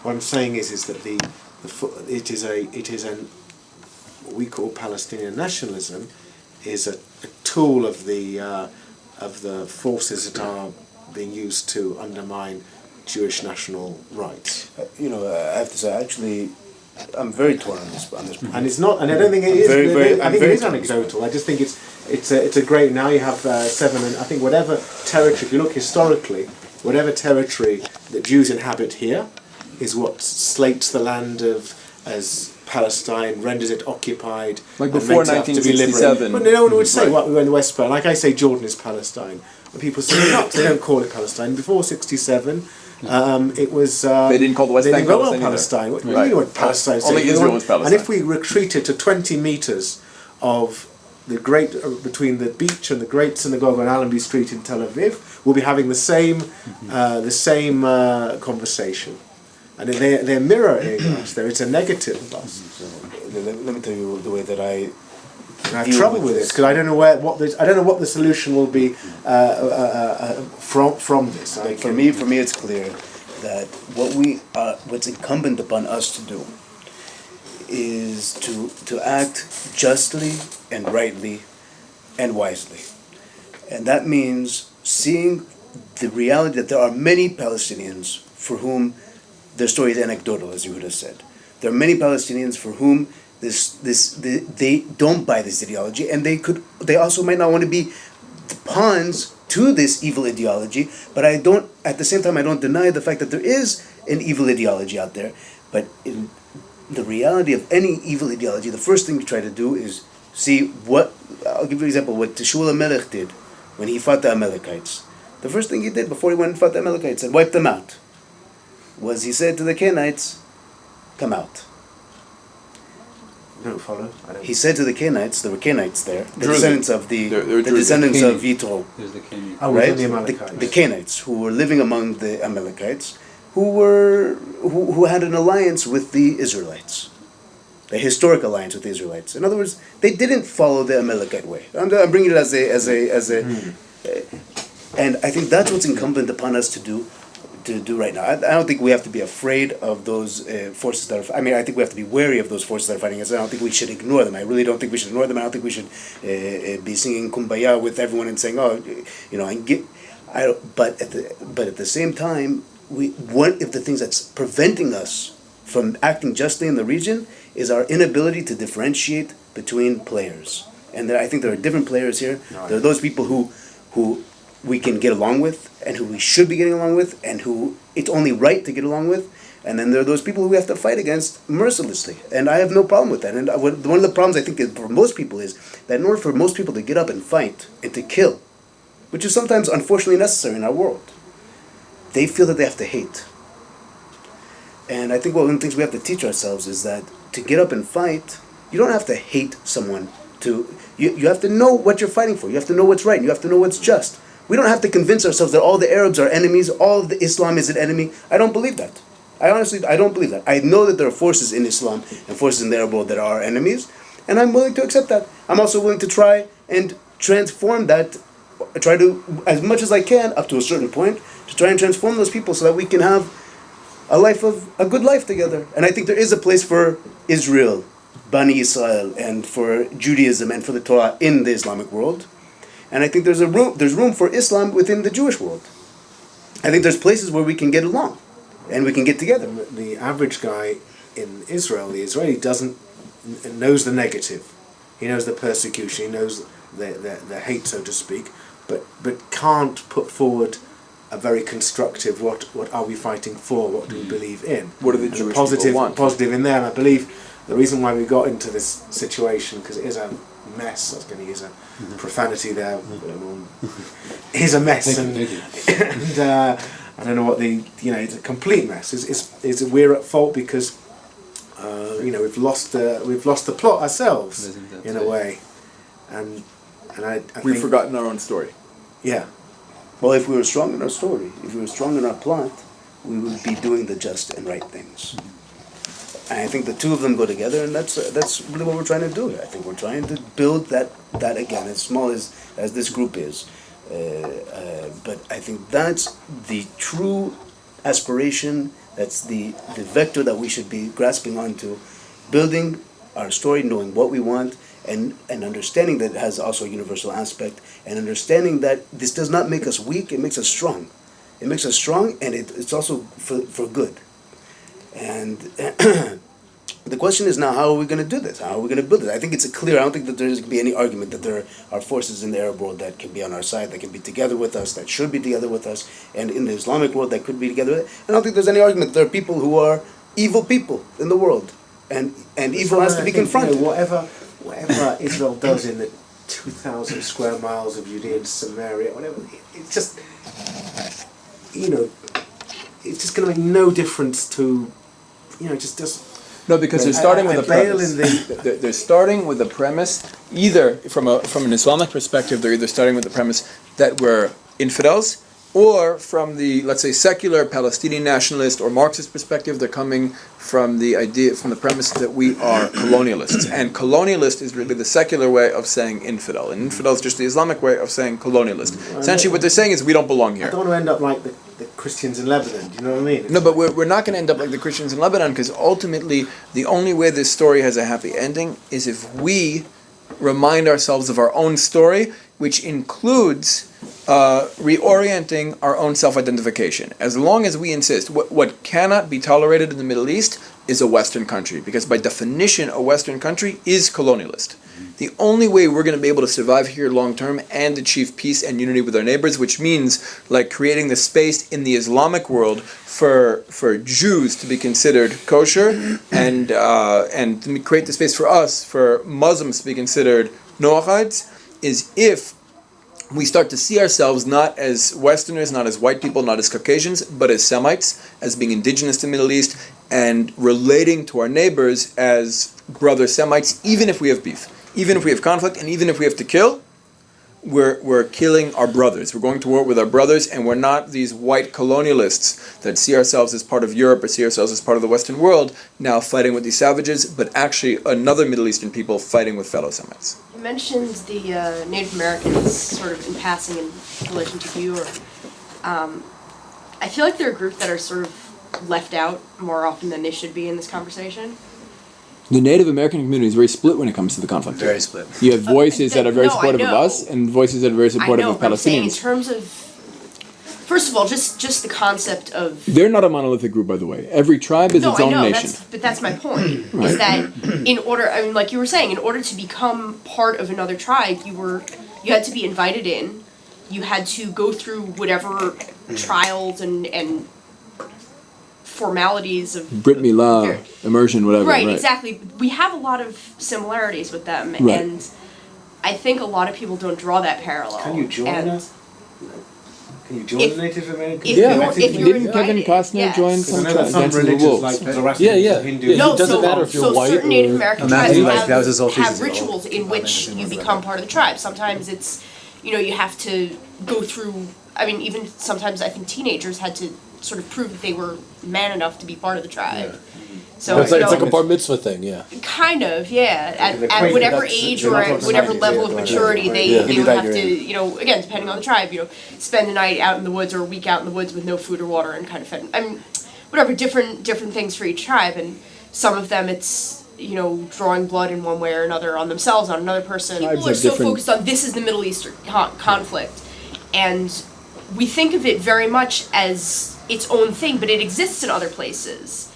What I'm saying is that it is what we call Palestinian nationalism is a tool of the forces that are being used to undermine Jewish national rights. I have to say, actually, I'm very torn on this point. And it's not, and I don't think it is. I think it is anecdotal. I just think it's a great. Now you have 7, and I think whatever territory, if you look historically, whatever territory that Jews inhabit here is what slates the land as Palestine, renders it occupied. Like before 1967. But no one would say what we were in West Bank. Like I say, Jordan is Palestine. When people say they don't call it Palestine. Before 1967, it was. They didn't call the West Bank Palestine. What do you mean what Palestine? Only Israel was Palestine. And if we retreated to 20 meters of great between the beach and the Great Synagogue on Allenby Street in Tel Aviv will be having the same conversation, and they're mirroring us. There, it's a negative of us. Let me tell you the way that I I have trouble with it because I don't know what the solution will be from this. Like for me, it's clear that what's incumbent upon us to do is to act justly and rightly and wisely, and that means seeing the reality that there are many Palestinians for whom their story is anecdotal, as you would have said. There are many Palestinians for whom they don't buy this ideology, and they also might not want to be the pawns to this evil ideology. But at the same time, I don't deny the fact that there is an evil ideology out there. But in the reality of any evil ideology, the first thing you try to do is see what. I'll give you an example. What Shmuel HaMelech did when he fought the Amalekites. The first thing he did before he went and fought the Amalekites and wiped them out was he said to the Canaanites, "Come out." Don't follow. He said to the Canaanites, there were Canaanites there, the Druze. descendants of the Druze. descendants of Canaan. Yitro, There's the Canaan. right? The Amalekites. The Canaanites who were living among the Amalekites, who had an alliance with the Israelites, a historic alliance with the Israelites. In other words, they didn't follow the Amalekite way. I'm bringing it as a, and I think that's what's incumbent upon us to do right now. I don't think we have to be afraid of those forces that are. I think we have to be wary of those forces that are fighting us. I don't think we should ignore them. I really don't think we should ignore them. I don't think we should be singing Kumbaya with everyone and saying, "Oh, and get." But at the same time, one of the things that's preventing us from acting justly in the region is our inability to differentiate between players. And I think there are different players here. There are those people who we can get along with, and who we should be getting along with, and who it's only right to get along with. And then there are those people who we have to fight against mercilessly. And I have no problem with that. And one of the problems I think for most people is that in order for most people to get up and fight and to kill, which is sometimes unfortunately necessary in our world, they feel that they have to hate. And I think one of the things we have to teach ourselves is that to get up and fight, you don't have to hate someone. You have to know what you're fighting for. You have to know what's right. You have to know what's just. We don't have to convince ourselves that all the Arabs are enemies, all of the Islam is an enemy. I don't believe that. I don't believe that. I know that there are forces in Islam and forces in the Arab world that are enemies, and I'm willing to accept that. I'm also willing to try and transform that, try to, as much as I can, up to a certain point, to try and transform those people so that we can have a good life together. And I think there is a place for Israel, Bani Israel, and for Judaism and for the Torah in the Islamic world. And I think there's room for Islam within the Jewish world. I think there's places where we can get along and we can get together. The average guy in Israel, the Israeli, knows the negative. He knows the persecution. He knows the hate, so to speak, but can't put forward a very constructive. What are we fighting for? What do we believe in? What do the Jewish people want? Positive in there, and I believe the reason why we got into this situation, because it is a mess. I was going to use a profanity there. It is a mess, and I don't know what it's a complete mess. Is we're at fault because we've lost the plot ourselves in a way, and We've think, forgotten our own story. Yeah. Well, if we were strong in our story, if we were strong in our plot, we would be doing the just and right things. And I think the two of them go together, and that's really what we're trying to do here. I think we're trying to build that again, as small as this group is. But I think that's the true aspiration, that's the vector that we should be grasping onto, building our story, knowing what we want, and understanding that it has also a universal aspect, and understanding that this does not make us weak, it makes us strong. It makes us strong, and it's also for good. And the question is now, how are we going to do this? How are we going to build it? I think it's clear. I don't think that there's going to be any argument that there are forces in the Arab world that can be on our side, that can be together with us, that should be together with us, and in the Islamic world that could be together with us. I don't think there's any argument that there are people who are evil people in the world, and evil has to be confronted. Whatever Israel does in the 2,000 square miles of Judea and Samaria, whatever, it's just, it's just going to make no difference to, just No, because they're starting with a fail premise. in the They're starting with the premise, either from an Islamic perspective, they're either starting with the premise that we're infidels, or from the, let's say, secular Palestinian nationalist or Marxist perspective, they're coming from the idea, from the premise that we are colonialists. And colonialist is really the secular way of saying infidel. And infidel is just the Islamic way of saying colonialist. Essentially what they're saying is we don't belong here. I don't want to end up like the Christians in Lebanon. Do you know what I mean? No, but we're not going to end up like the Christians in Lebanon, because ultimately the only way this story has a happy ending is if we remind ourselves of our own story, which includes reorienting our own self-identification. As long as we insist, what cannot be tolerated in the Middle East is a Western country, because by definition a Western country is colonialist. The only way we're going to be able to survive here long term and achieve peace and unity with our neighbors, which means like creating the space in the Islamic world for Jews to be considered kosher, and to create the space for us, for Muslims to be considered noachites, is if we start to see ourselves not as Westerners, not as white people, not as Caucasians, but as Semites, as being indigenous to the Middle East, and relating to our neighbors as brother Semites, even if we have beef, even if we have conflict, and even if we have to kill, we're killing our brothers. We're going to war with our brothers, and we're not these white colonialists that see ourselves as part of Europe or see ourselves as part of the Western world, now fighting with these savages, but actually another Middle Eastern people fighting with fellow Semites. You mentioned the Native Americans sort of in passing in relation to you. I feel like they're a group that are sort of left out more often than they should be in this conversation. The Native American community is very split when it comes to the conflict. Very split. You have voices that are very No, I supportive of know. us, and voices that are very supportive I know, of but I'm saying in Palestinians. terms of, first of all, just the concept of. They're not a monolithic group, by the way. Every tribe is No, its I own know, nation. but that's my point. Is that in order, I mean, like you were saying, in order to become part of another tribe, you had to be invited in, you had to go through whatever trials and formalities of Brit Milah, immersion, whatever. right, exactly. We have a lot of similarities with them, Right. and I think a lot of people don't draw that parallel. Can you join and us? Can you join If- the Native Americans? if Yeah, you're- if you're didn't Kevin invited, Costner yes. join Because I some know that tribe? some Dancing with the religions Wolves. like Zoroastrianism, Yeah, yeah. Hindu. Yeah, No, it doesn't matter if you're so white certain or Native American Matthew, tribes like, that was his whole have thesis. rituals in which you become part of the tribe. Sometimes it's, you have to go through, I mean, even sometimes I think teenagers had to sort of prove that they were man enough to be part of the tribe. So, It's like a bar mitzvah thing, yeah. kind of, yeah. The At whatever that's- age they're or not at talking whatever 90s, level of yeah, maturity right. they Yeah. would Into that have you're to, again, depending on the tribe, spend a night out in the woods or a week out in the woods with no food or water and kind of fed. I mean, whatever, different things for each tribe, and some of them it's, drawing blood in one way or another on themselves, on another person. Tribes People are have so different- focused on this is the Middle Eastern conflict, and we think of it very much as its own thing, but it exists in other places.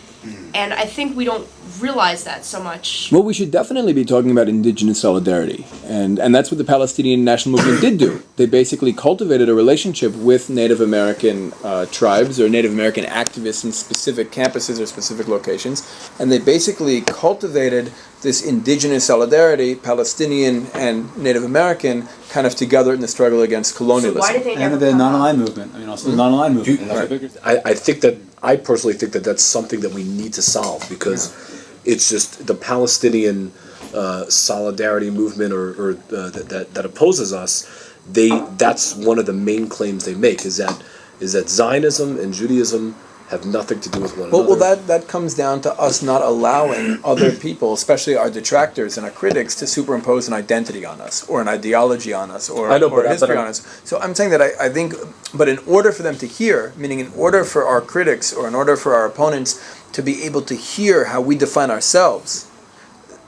And I think we don't realize that so much. Well, we should definitely be talking about indigenous solidarity, and that's what the Palestinian national movement did do. They basically cultivated a relationship with Native American tribes or Native American activists in specific campuses or specific locations, and they basically cultivated this indigenous solidarity, Palestinian and Native American, kind of together in the struggle against colonialism. So why did they never And the come up? non-aligned movement. I mean, also the non-aligned movement. That's a bigger- I personally think that that's something that we need to solve, because it's just the Palestinian solidarity movement or that opposes us. That's one of the main claims they make is that Zionism and Judaism have nothing to do with one another. Well, that comes down to us not allowing other people, especially our detractors and our critics, to superimpose an identity on us, or an ideology on us, or I know, or but history I'm- on us. So I'm saying that I think, but in order for them to hear, meaning in order for our critics or in order for our opponents to be able to hear how we define ourselves,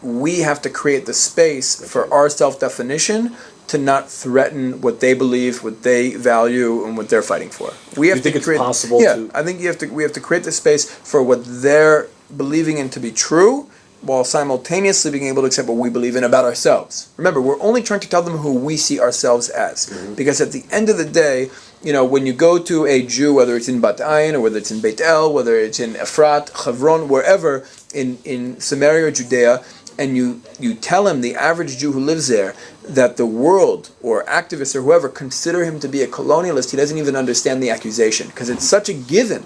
we have to create the space for our self-definition to not threaten what they believe, what they value, and what they're fighting for. We have You think to it's create, possible yeah, to- I think we have to create the space for what they're believing in to be true, while simultaneously being able to accept what we believe in about ourselves. Remember, we're only trying to tell them who we see ourselves as. Because at the end of the day, when you go to a Jew, whether it's in Bat Ayin, or whether it's in Beit El, whether it's in Efrat, Hebron, wherever in Samaria or Judea, and you tell him, the average Jew who lives there, that the world or activists or whoever consider him to be a colonialist, he doesn't even understand the accusation, because it's such a given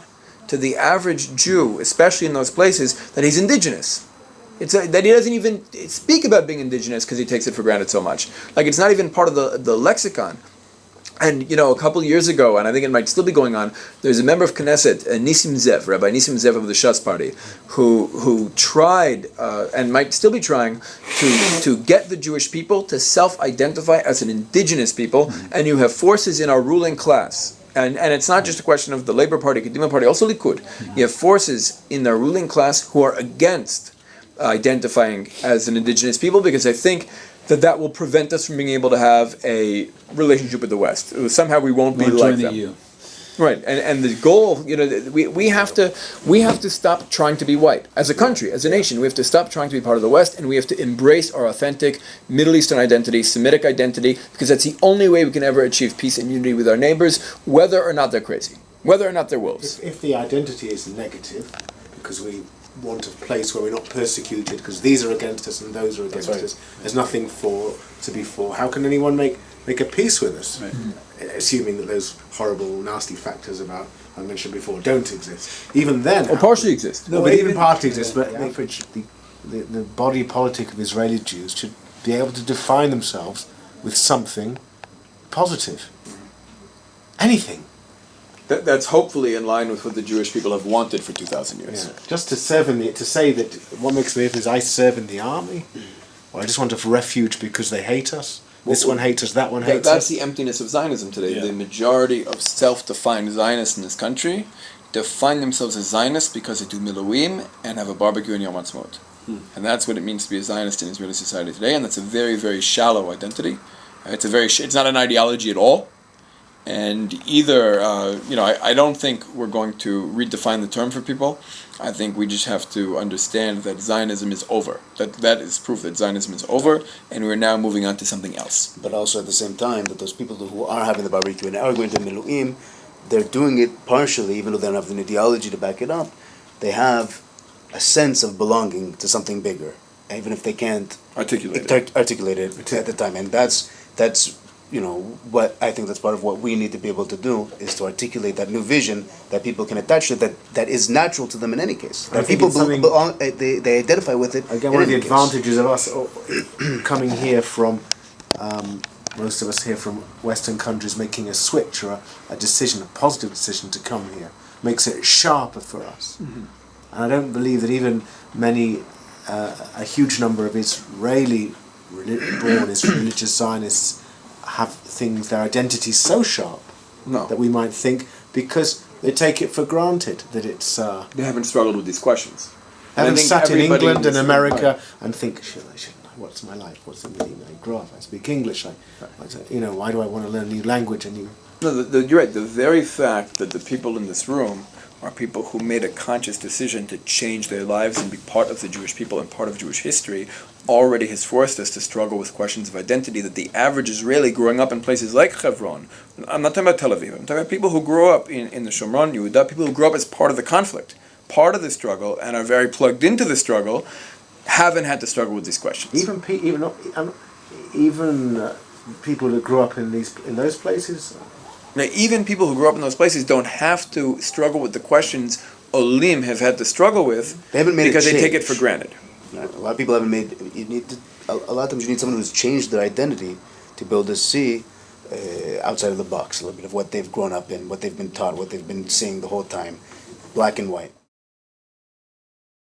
to the average Jew, especially in those places, that he's indigenous. That he doesn't even speak about being indigenous because he takes it for granted so much. Like, it's not even part of the lexicon. And, you know, a couple years ago, and I think it might still be going on, there's a member of Knesset, Nissim Zev, Rabbi Nissim Zev of the Shas Party, who tried, and might still be trying, to get the Jewish people to self-identify as an indigenous people, and you have forces in our ruling class. And it's not just a question of the Labour Party, Kadima Party, also Likud. You have forces in the ruling class who are against identifying as an indigenous people, because I think that will prevent us from being able to have a relationship with the West. Somehow we won't be like them. EU. Right, and the goal, you know, we have to stop trying to be white as a country, as a nation. We have to stop trying to be part of the West, and we have to embrace our authentic Middle Eastern identity, Semitic identity, because that's the only way we can ever achieve peace and unity with our neighbors, whether or not they're crazy, whether or not they're wolves. If the identity is negative, because we want a place where we're not persecuted, because these are against us and those are against us, there's nothing to be for. How can anyone make a peace with us? Right. Assuming that those horrible, nasty factors about I mentioned before don't exist. Even then, or partially exist. No, but even partly exist. But the body politic of Israeli Jews should be able to define themselves with something positive. Anything. That's hopefully in line with what the Jewish people have wanted for 2,000 years. Yeah. Just to say that what makes me is I serve in the army, or I just want a refuge because they hate us. This one hates us, that one hates us. That's the emptiness of Zionism today. Yeah. The majority of self-defined Zionists in this country define themselves as Zionists because they do Miluim and have a barbecue in Yom Ha'atzmaut. And that's what it means to be a Zionist in Israeli society today, and that's a very, very shallow identity. It's not an ideology at all. And either, I don't think we're going to redefine the term for people. I think we just have to understand that Zionism is over. That is proof that Zionism is over, and we're now moving on to something else. But also at the same time, that those people who are having the barbecue and are going to Miluim, they're doing it partially, even though they don't have an ideology to back it up. They have a sense of belonging to something bigger, even if they can't articulate it at the time. And that's what I think that's part of what we need to be able to do is to articulate that new vision that people can attach to, that is natural to them in any case. That people belong, they identify with it. Again, one of the advantages of us coming here from, most of us here from Western countries, making a switch or a decision, a positive decision to come here, makes it sharper for us. Mm-hmm. And I don't believe that even a huge number of Israeli-born religious Zionists have their identities so sharp that we might think, because they take it for granted that it's... they haven't struggled with these questions. Haven't sat in England and America and think, what's my life? What's the meaning? I grow up, I speak English. Why do I want to learn a new language? No, you're right. The very fact that the people in this room are people who made a conscious decision to change their lives and be part of the Jewish people and part of Jewish history already has forced us to struggle with questions of identity that the average Israeli growing up in places like Hebron, I'm not talking about Tel Aviv, I'm talking about people who grew up in the Shomron, Yehuda, people who grew up as part of the conflict, part of the struggle, and are very plugged into the struggle, haven't had to struggle with these questions. Even people that grew up in those places? Now, even people who grew up in those places don't have to struggle with the questions Olim have had to struggle with. They haven't made because they take it for granted. A lot of people haven't made. A lot of times you need someone who's changed their identity to be able to see outside of the box a little bit of what they've grown up in, what they've been taught, what they've been seeing the whole time, black and white.